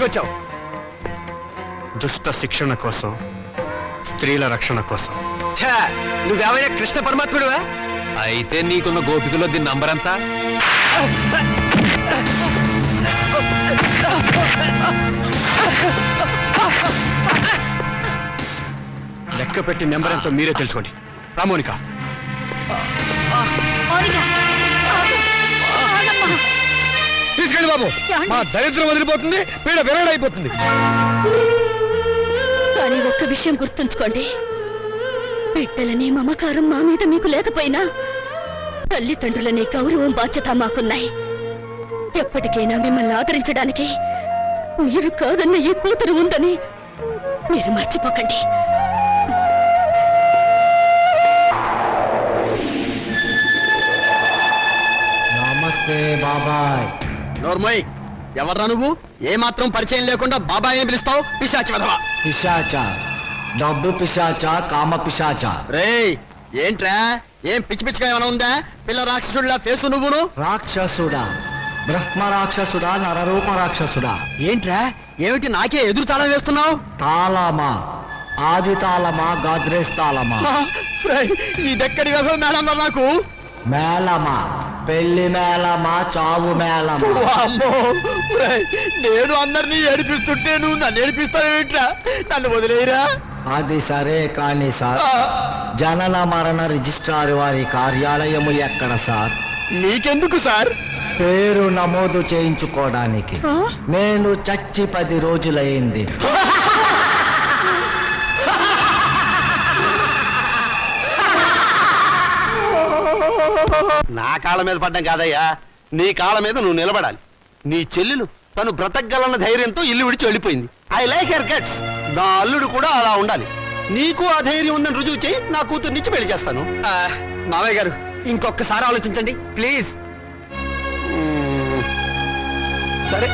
ఇక్కడికి వచ్చావు? దుష్ట శిక్షణ కోసం, స్త్రీల రక్షణ కోసం. నువ్వేమైనా కృష్ణ పరమాత్ముడువా? అయితే నీకున్న గోపికలో దీని నంబర్ ఎంత? లెక్క పెట్టి నెంబర్ ఎంతో మీరే తెలుసుకోండి. రామోనిక, తీసుకెళ్ళి బాబు. మా దరిద్రం వదిలిపోతుంది, పీడ విరగడైపోతుంది. కానీ ఒక్క విషయం గుర్తుంచుకోండి, బిడ్డలనే మమకారం మా మీద మీకు లేకపోయినా తల్లిదండ్రులనే గౌరవం బాధ్యత మాకున్నాయి. ఎప్పటికైనా మిమ్మల్ని ఆదరించడానికి మీరు కాదన్న ఈ కూతురు ఉందని మీరు మర్చిపోకండి. నమస్తే బాబాయ్. నోర్మోయ్, ఎవర్రా నువ్వు? ఏ మాత్రం పరిచయం లేకుండా బాబాయ్ అని పిలుస్తావు? పిశాచి వెధవా. పిశాచ, డబ్బు పిశాచ, కామ పిశాచ. రేయ్, ఏంట్రా? ఏం పిచ్చి పిచ్చిగా ఏమైనా ఉందా? పిల్ల రాక్షసుడిలా ఫేసు నువ్వును. రాక్షసుడా, బ్రహ్మ రాక్షసుడా, నరరూప రాక్షసుడా? ఏంట్రా, ఏమిటి నాకే ఎదురు తాళం వేస్తున్నావు? తాళమా? ఆది తాళమా, గాద్రేజ్ తాళమా? ఇదెక్కడి వ్యధం మేడం నాకు? మేళమా? పెళ్లి మేళమా, చావు మేళమా? నేను అందరినీ ఏడిపిస్తుంటే నువ్వు నన్ను ఏడిపిస్తావేంట్రా? నన్ను వదిలేయరా. అది సరే కానీ సార్, జనన మరణ రిజిస్ట్రార్ వారి కార్యాలయము ఎక్కడ సార్? నీకెందుకు సార్? పేరు నమోదు చేయించుకోవడానికి. నేను చచ్చి 10 రోజులైంది. నా కాళ్ళ మీద పడ్డం కాదయ్యా, నీ కాళ్ళ మీద నువ్వు నిలబడాలి. నీ చెల్లెలు తను బ్రతకగలన్న ధైర్యంతో ఇల్లు విడిచి వెళ్ళిపోయింది. I like her guts. నా అల్లుడు కూడా అలా ఉండాలి. నీకు ఆ ధైర్యం ఉందని రుజువు చేయి, నా కూతుర్నిచ్చి పెళ్లి చేస్తాను. మావయ్య గారు, ఇంకొకసారి ఆలోచించండి ప్లీజ్. సరే,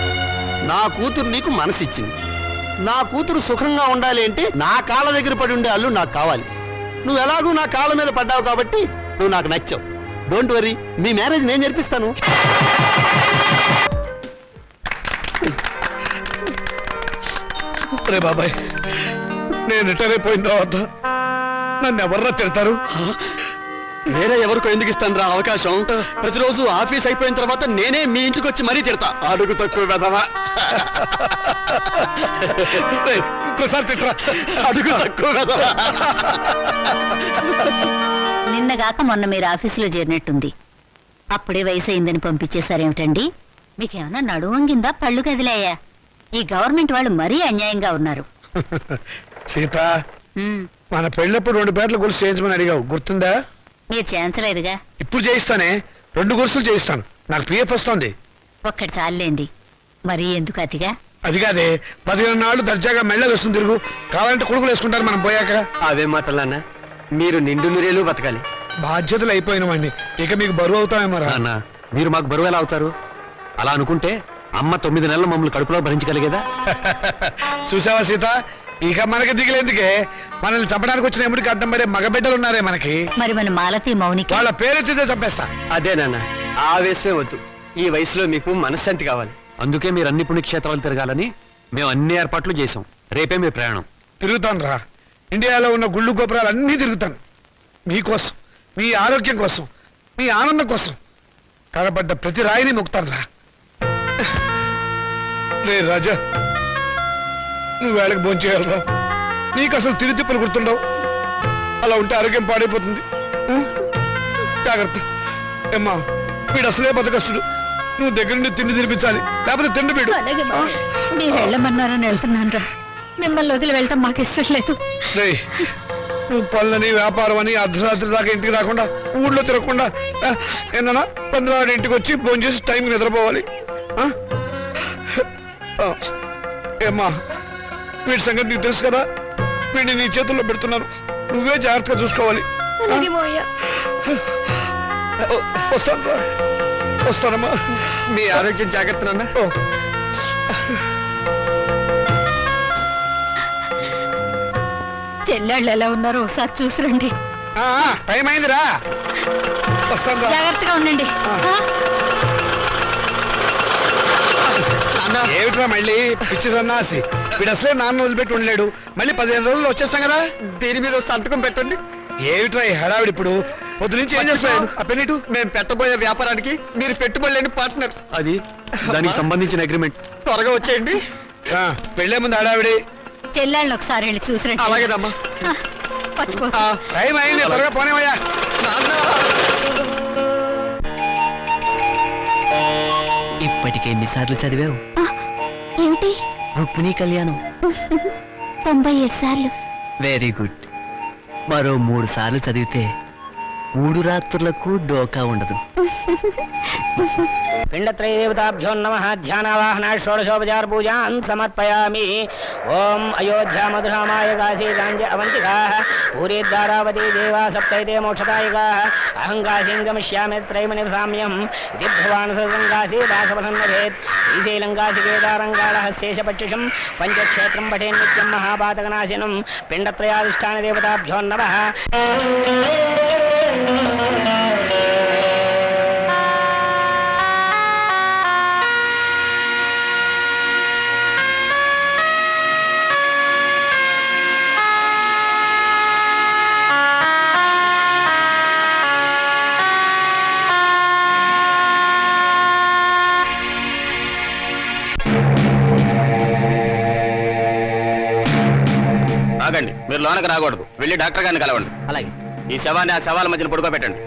నా కూతురు నీకు మనసిచ్చింది. నా కూతురు సుఖంగా ఉండాలి అంటే నా కాళ్ళ దగ్గర పడి ఉండే అల్లుడు నాకు కావాలి. నువ్వు ఎలాగూ నా కాళ్ళ మీద పడ్డావు కాబట్టి నువ్వు నాకు నచ్చావు. డోంట్ వరీ, మీ మ్యారేజ్ నేను జరిపిస్తాను. రే బాబాయ్, నేను రిటైర్ అయిపోయిన తర్వాత నన్ను ఎవర్రా తిడతారు? వేరే ఎవరికో ఎందుకు ఇస్తాను రా అవకాశం? ప్రతిరోజు ఆఫీస్ అయిపోయిన తర్వాత నేనే మీ ఇంటికి వచ్చి మరీ తిడతా. అడుగు తక్కువ వెధవా. ఇంకోసారి తిట్టరా. అడుగు తక్కువ వెధవా. నిన్నగాక మొన్న మీరు ఆఫీసులో చేరినట్టుంది. అప్పుడే వయసు అయిందని పంపించేశారేమిటండి? మీకేమన్నా నడువంగిందా, పళ్ళు కదిలాయా? ఈ గవర్నమెంట్ వాళ్ళు మరీ అన్యాయంగా ఉన్నారు. సీత, మన పెళ్ళప్పుడు 2 పేర్ల గొలుసు చేయించమని అడిగావు, గుర్తుందా? మీరు చేయించలేదుగా. ఇప్పుడు చేయిస్తానే, 2 గొలుసులు చేయిస్తాను. నాకు పిఎఫ్ వస్తుంది. ఒక్కటి చాలండి, మరీ ఎందుకు అతిగా? అది కాదే, 15 నాళ్ళు దర్జాగా మెళ్ళ వస్తుంది తిరుగు. కావాలంటే కొడుకులు వేసుకుంటారు మనం పోయాక. అవే మాటలన్నా, మీరు నిండు నూరేళ్ళు బతకాలి. బాధ్యతలు అయిపోయిన వాడిని, ఇక మీకు బరువు అవుతామేమో రా. నాన్న, మీరు మాకు బరువు ఎలా అవుతారు? అలా అనుకుంటే అమ్మ 9 నెలలు మమ్మల్ని కడుపులో భరించగలిగేదా? చూసావా సీత, ఇక మనకి దిగులేందుకే. మనల్ని చంపడానికి వచ్చిన ఎముడికి అడ్డం పడే మగబిడ్డలు ఉన్నారే మనకి. మరి మన మాలతి, మౌనికి వాళ్ళ పేరెత్తితే చంపేస్తా. అదే నాన్న, ఆవేశమే వద్దు. ఈ వయసులో మీకు మనశ్శాంతి కావాలి. అందుకే మీరు అన్ని పుణ్యక్షేత్రాలు తిరగాలని మేము అన్ని ఏర్పాట్లు చేసాం. రేపే మీ ప్రయాణం. తిరుగుతాను రా, ఇండియాలో ఉన్న గుళ్ళు గోపురాలు అన్నీ తిరుగుతాను. మీకోసం, మీ ఆరోగ్యం కోసం, మీ ఆనందం కోసం కనబడ్డ ప్రతి రాయిని మొక్కుతాను రా. రే రాజా, నువ్వు వేళకి భోంచేయాలరా. నీకు అసలు తిప్పులు గుర్తుండవు. అలా ఉంటే ఆరోగ్యం పాడైపోతుంది. జాగ్రత్త. ఏమ్మా, వీడు అసలే బతకస్తుడు. నువ్వు దగ్గర నుండి తిండి తినిపించాలి, లేకపోతే తిండి వీడు. మీరు వెళ్ళమన్నారని వెళ్తున్నాను రా. మిమ్మల్ని వదిలి వెళ్ళటం మాకు ఇష్టం లేదు. నువ్వు పనులని, వ్యాపారం అని అర్ధరాత్రి దాకా ఇంటికి రాకుండా, ఊళ్ళో తిరగకుండా ఏమన్నా 15 ఇంటికి వచ్చి ఫోన్ చేసి టైంకి నిద్రపోవాలి. ఏమ్మా, వీడి సంగతి నీకు తెలుసు కదా. వీడిని నీ చేతుల్లో పెడుతున్నాను, నువ్వే జాగ్రత్తగా చూసుకోవాలి. వస్తానమ్మా. మీ ఆరోగ్యం జాగ్రత్త నాన్న. చెల్లెళ్ళు ఎలా ఉన్నారో ఒకసారి చూసిరండి. టైం అయిందిరా, వస్తాను. జాగ్రత్తగా ఉండండి. ఏమిట్రా మళ్ళీ పిచ్చి సన్నాసి వీడు అసలే నాన్న వదిలిపెట్టి ఉండలేడు మళ్ళీ 15 రోజుల్లో వచ్చేస్తాం కదా. దీని మీద సంతకం పెట్టండి. ఏమిట్రా ఈ హడావిడి ఇప్పుడు పొద్దు నుంచి ఏం చేస్తాను ఆ పెన్నిటు మేము పెట్టబోయే వ్యాపారానికి మీరు పెట్టుబడి లేని పార్ట్నర్. అది దానికి సంబంధించిన అగ్రిమెంట్. త్వరగా వచ్చేయండి. పెళ్ళే ముందు హడావిడి. చెల్లెళ్ళని ఒకసారి వెళ్ళి చూసిరండి. అలాగేనమ్మా. టైం అయింది త్వరగా పోనేవయ్యా. ఇప్పటికే ఎన్నిసార్లు చదివావు ఏమిటి? రుక్మిణీ కళ్యాణం? 97 సార్లు. Very good. మరో 3 సార్లు చదివితే 3 రాత్రులకు డోకా ఉండదు. పిండత్రయదేవతాభ్యో నమః. ధ్యానావాహన షోడశోపచార పూజాన్ సమర్పయామి. ఓం అయోధ్యా మధురామాయ కాశీ గాంజ అవంతికాః పూరీ ద్వారావతి దేవా సప్తైతే మోక్షదాయికాః. అహం కాశీం గమిష్యామి త్రైమ నివసామ్యం ఇది భగవాన్ సర్వం కాశీ దాసఫలం లభేత్. శ్రీశైలం కాశీ కేదారం కాళహస్తేశ పక్షిషం పంచక్షేత్రం పఠే నిత్యం మహాపాతకనాశనం. పిండత్రయాధిష్టాన దేవతాభ్యో నమః. ఆగండి, మీరు లోనకి రాకూడదు. వెళ్ళి డాక్టర్ గారిని కలవండి. అలాగే. ఈ శవాన్ని ఆ శవాల మధ్యన పడుకోబెట్టండి.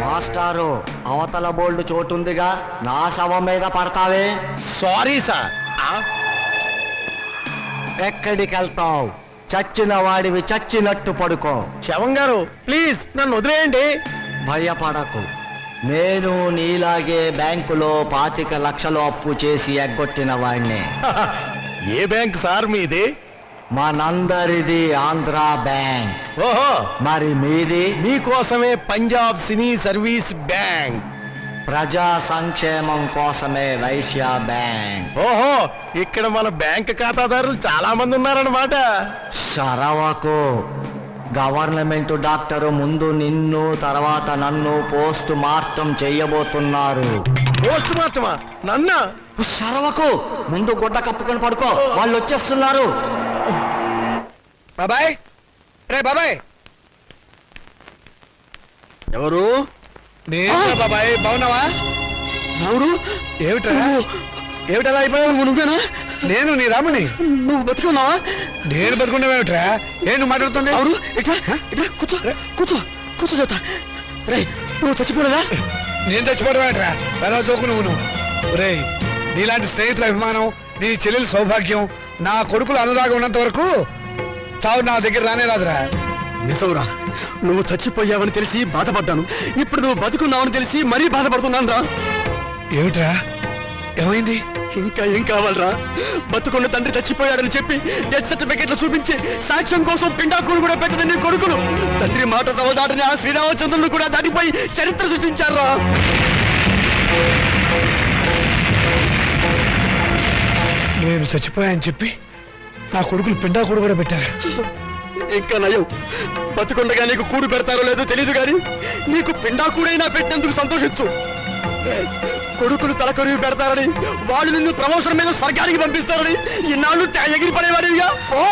మాస్టారు, అవతల బోల్డ్ చోటుందిగా, నా శవం మీద పడతావే. Sorry sir. ఎక్కడికి వెళ్తావు? చచ్చిన వాడివి చచ్చినట్టు పడుకో. శవం గారు ప్లీజ్ నన్ను వదిలేయండి. భయపడకు. నేను నీలాగే బ్యాంకులో 25 లక్షలు అప్పు చేసి ఎగ్గొట్టిన వాడిని. ఏ బ్యాంక్ సార్ మీది? మనందరిది ఆంధ్ర బ్యాంక్. ఓహో, మరి మీది? మీకోసమే పంజాబ్ సినీ సర్వీస్ బ్యాంక్. ప్రజా సంక్షేమం కోసమే వైశ్య బ్యాంక్. ఓహో, ఇక్కడ మన బ్యాంక్ ఖాతాదారులు చాలా మంది ఉన్నారన్నమాట. శరవకు. గవర్నమెంట్ డాక్టరు ముందు నిన్ను, తర్వాత నన్ను పోస్ట్ మార్టం చెయ్యబోతున్నారు. పోస్ట్ మార్టమా? నన్న? శరవకు. ముందు గుడ్డ కప్పుకొని పడుకో, వాళ్ళు వచ్చేస్తున్నారు. బాబాయ్, రే బాబాయ్. ఎవరు? నేను బాబాయ్. బాగున్నావా? ఎవరు? ఏమిట్రా ఏమిటలా అయిపోయావు? నువ్వేనా? నేను నీ రాముని. నువ్వు బతుకున్నావా? నేను బతుకున్నావేమిట్రా? ఏంటి మాట్లాడుతుంది? ఎవరు? ఇట్లా ఇట్లా కూర్చో, కూర్చో, కూర్చో చెప్తా. రే, నువ్వు చచ్చిపోలేదా? నేను చచ్చిపోవడమేట్రా? ఎలా జోకు నువ్వు. రే, నీలాంటి స్నేహితుల అభిమానం, నీ చెల్లెలు సౌభాగ్యం, నా కొడుకుల అనురాగం ఉన్నంత వరకు చావు నా దగ్గర రానే రాదురా. నిజంరా, నువ్వు చచ్చిపోయావని తెలిసి బాధపడ్డాను. ఇప్పుడు నువ్వు బతుకున్నావని తెలిసి మరీ బాధపడుతున్నాను రా. ఏమిట్రా? ఏమైంది? ఇంకా ఏం కావాలరా? బతుకున్న తండ్రి చచ్చిపోయాడని చెప్పి డెత్ సర్టిఫికెట్లు చూపించి సాక్ష్యం కోసం పిండాకులు కూడా పెట్టదని నీ కొడుకులు తండ్రి మాట సవదాటని ఆ శ్రీరామచంద్రుడు కూడా దాటిపోయి చరిత్ర సృష్టించారా. నేను చచ్చిపోయాని చెప్పి నా కొడుకులు పిండాకుడు కూడా పెట్టారు. ఇంకా నయం, బతుకుండగా నీకు కూడు పెడతారో లేదో తెలియదు కానీ నీకు పిండాకుడైనా పెట్టినందుకు సంతోషించు. కొడుకులు తలకొరివి పెడతారని, వాళ్ళు నిన్ను ప్రమోషన్ మీద స్వర్గానికి పంపిస్తారని ఇన్నాళ్ళు ఎగిరి పడేవాడివిగా. ఓ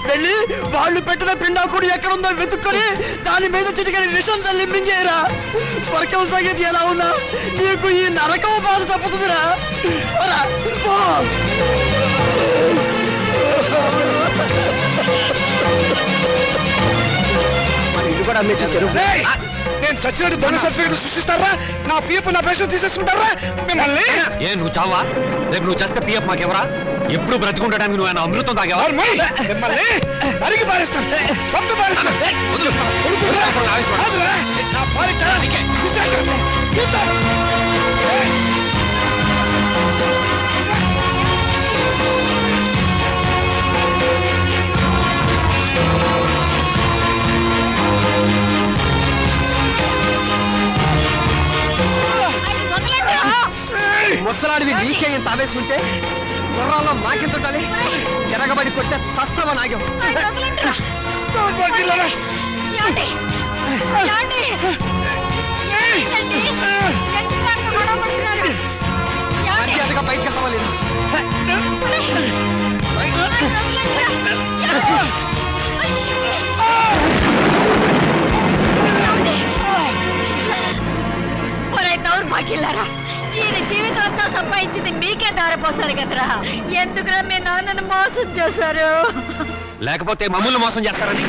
వెళ్ళి వాళ్ళు పెట్టిన పిండాకుడు ఎక్కడుందో వెతుక్కొని దాని మీద చిటికని విషం తల్లింపించేయరా. స్వర్గం సంగతి ఎలా ఉన్నా నీకు ఈ నరకం బాధ తప్పుతుందిరా. ఇది కూడా రేయ్, నేను చచ్చినట్టు దొంగ సర్టిఫికెట్ సృష్టిస్తారా? నా పీఎఫ్ నా పెన్షన్ తీసేసుకుంటారా మిమ్మల్ని? ఏ నువ్వు చావా? రేపు నువ్వు చేస్తే పిఎఫ్ మాకెవరా? ఎప్పుడు బ్రతికుండడానికి నువ్వు అమృతం తాగేవా? మిమ్మల్ని అడిగి పారేస్తాను, చంపి పారేస్తాను. వదులు. కాదురా, నా భార్య చరానికి తీసేస్తాను. తీస్తాను. ఏయ్. ముసలాడివి నీకే ఇంత ఆవేశం ఉంటే గుర్రాల్లో మాకెంత ఉండాలి? ఎరగబడి కొట్టే చస్తావా నాగం? మర్యాదగా బయటకు వెళ్తావా లేదా? దౌర్భాగ్యులారా, ఈయన జీవితం అంతా సంపాదించింది మీకే దారిపోసారు కదరా. ఎందుకురా మీ నాన్నను మోసం చేశారు? లేకపోతే మమ్మల్ని మోసం చేస్తారని.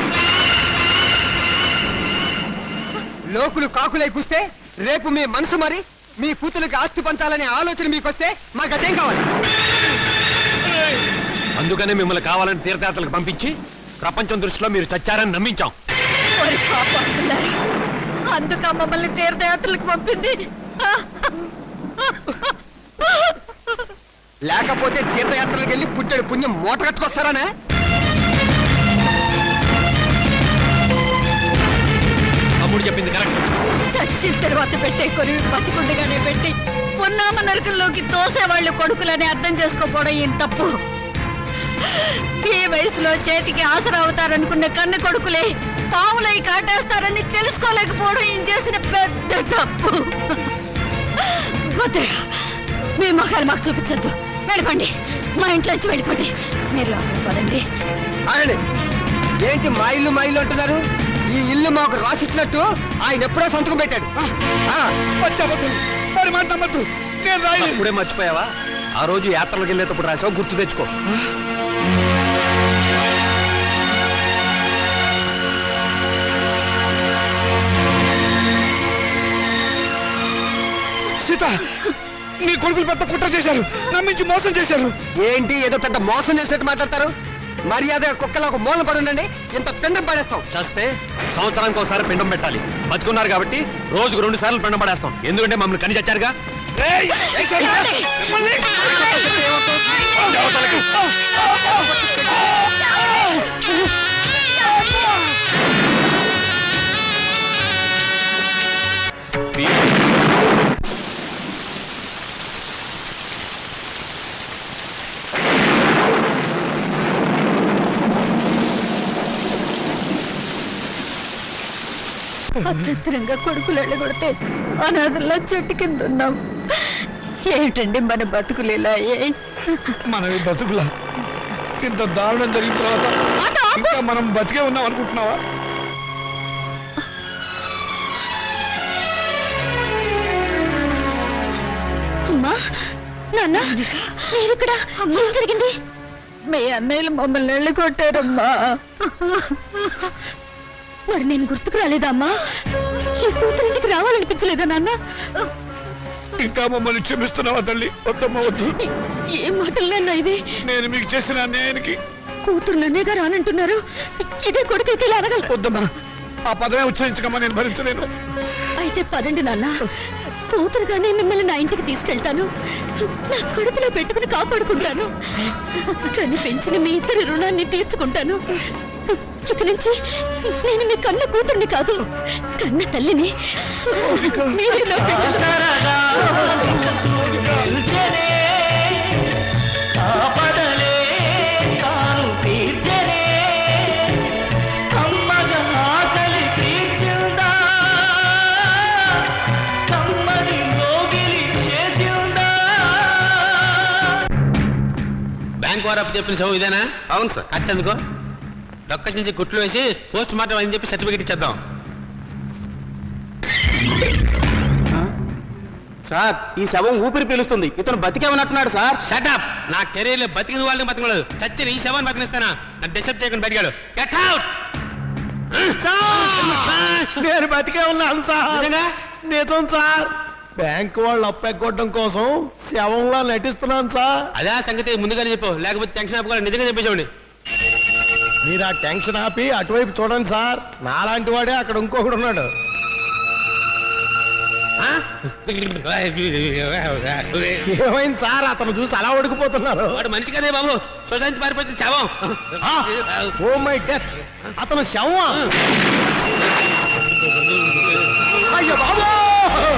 లోకులు కాకులై కూస్తే రేపు మీ మనసు మరి మీ కూతురికి ఆస్తి పంచాలనే ఆలోచన మీకొస్తే మాకు అదేం కావాలి? అందుకనే మిమ్మల్ని కావాలని తీర్థయాత్రలకు పంపించి ప్రపంచం దృష్టిలో మీరు చచ్చారని నమ్మించాం. ఓరి పాపాత్ములారా, అందుక మమ్మల్ని తీర్థయాత్రలకు పంపింది. లేకపోతే తీర్థయాత్రలకు వెళ్ళి పుట్టెడు పుణ్యం మూట కట్టుకొస్తారానా? తమ్ముడు చెప్పింది కరెక్ట్. చచ్చిన తర్వాత పెట్టే కొరివి బతికుండగానే పెట్టి పున్నామ నరకల్లోకి తోసేవాళ్ళు కొడుకులని అర్థం చేసుకోపోవడం ఏం తప్పు. ఈ వయసులో చేతికి ఆసరా అవుతారనుకున్న కన్న కొడుకులే పావులై కాటేస్తారని తెలుసుకోలేకపోవడం ఏం చేసిన పెద్ద తప్పు. వద్దురా, మీ మొఖాలు మాకు చూపించద్దు. వెళ్ళిపోండి, మా ఇంట్లోంచి వెళ్ళిపోండి. మీరు లోపలికి పదండి. ఆగండి, ఏంటి మా ఇల్లు అంటున్నారు? ఈ ఇల్లు మాకు రాసిచ్చినట్టు ఆయన ఎప్పుడో సంతకం పెట్టాడు. మరి మాట నమ్మద్దు. నేను రాయలేదు. అప్పుడే మర్చిపోయావా? ఆ రోజు యాత్రలకు వెళ్ళేటప్పుడు రాసావు, గుర్తు తెచ్చుకో. సీత, నీ కొడుకులు పెద్ద కుట్ర చేశారు, నమ్మించి మోసం చేశారు. ఏంటి ఏదో పెద్ద మోసం చేసినట్టు మాట్లాడతారు? మర్యాద కుక్కలో ఒక మూలన పడి ఉండండి. ఇంత పిండం పడేస్తాం. చస్తే సంవత్సరానికి ఒకసారి పిండం పెట్టాలి. బతుకున్నారు కాబట్టి రోజుకు 2 సార్లు పిండం పడేస్తాం. ఎందుకంటే మమ్మల్ని కని చచ్చారుగా. అత్యంతరంగా కొడుకులు వెళ్ళగొడితే అనాథల్లా చెట్టు కింద ఉన్నాం. ఏమిటండి మన బతుకులు ఇలా అయ్యాయి? మనవి బతుకులా? ఇంత దారుణం జరిగిన తర్వాత ఇంకా మనం బతికే ఉన్నాం అనుకుంటున్నావా? అమ్మా, నాన్న, మీరిక్కడ ఏం జరిగింది? మీ అన్నయ్యలు మమ్మల్ని వెళ్ళగొట్టారమ్మా. మరి నేను గుర్తుకు రాలేదా అమ్మా? ఈ కూతురింటికి రావాలనిపించలేదా నాన్న? ఇంకా మమ్మల్ని క్షమిస్తున్నావా తల్లి? వద్దమ్మా, వద్దు. ఏ మాటలు నాన్న ఇవి? నేను మీకు చేసిన అన్యాయానికి కూతురు నన్నేగా రానంటున్నారు. ఇదే కొడుకైతే ఇలా అనగలరు. వద్దమ్మా, ఆ పదమే ఉచ్చరించకమ్మా, నేను భరించలేను. అయితే పదండి నాన్న, కూతురుగానే మిమ్మల్ని నా ఇంటికి తీసుకెళ్తాను. నా కడుపులో పెట్టుకుని కాపాడుకుంటాను. కానీ పెంచిన మీ ఇద్దరి రుణాన్ని తీర్చుకుంటాను. ఇక నుంచి నేను మీ కన్న కూతుర్ని కాదు, కన్న తల్లిని. మీరే నా బిడ్డలు. బ్యాంక్ వారు చెప్పిన సభ ఇదేనా? అవును సార్. కట్టెందుకో డొక్క నుంచి గుట్లు వేసి పోస్ట్ మార్టం అని చెప్పి సర్టిఫికెట్ ఇచ్చేద్దాం. సార్, ఈ శవం ఊపిరి పీలుస్తుంది. ఇతను బతికేమన్నట్టున్నాడు సార్. షటప్! నా కెరీర్ లో బతికిన వాళ్ళని బతికలేదు, చచ్చిన ఈ శవాన్ని బతికిస్తానా? నా డిస్టర్బ్ చేయకుండా బతికాడు. Get out! నేను బతికే ఉన్నాను సార్. నిజం సార్. బ్యాంక్ వాళ్ళు అప్పెక్కొట్టడం కోసం శవంలా నటిస్తున్నాను సార్. అదే సంగతి ముందుగానే చెప్పు, లేకపోతే టెన్షన్ ఆపుకోవాలి. నిజంగా చెప్పేసేవాడి. మీరు ఆ టెన్షన్ ఆపి అటువైపు చూడండి సార్. నాలాంటి వాడే అక్కడ ఇంకొకడు ఉన్నాడు. ఏమైంది సార్? అతను చూసి అలా ఉడికిపోతున్నారు. వాడు మంచి కదే బాబు, సొసైటీ పారిపోతుంది శవం. Oh my death! అతను శవం. అయ్యో బాబు!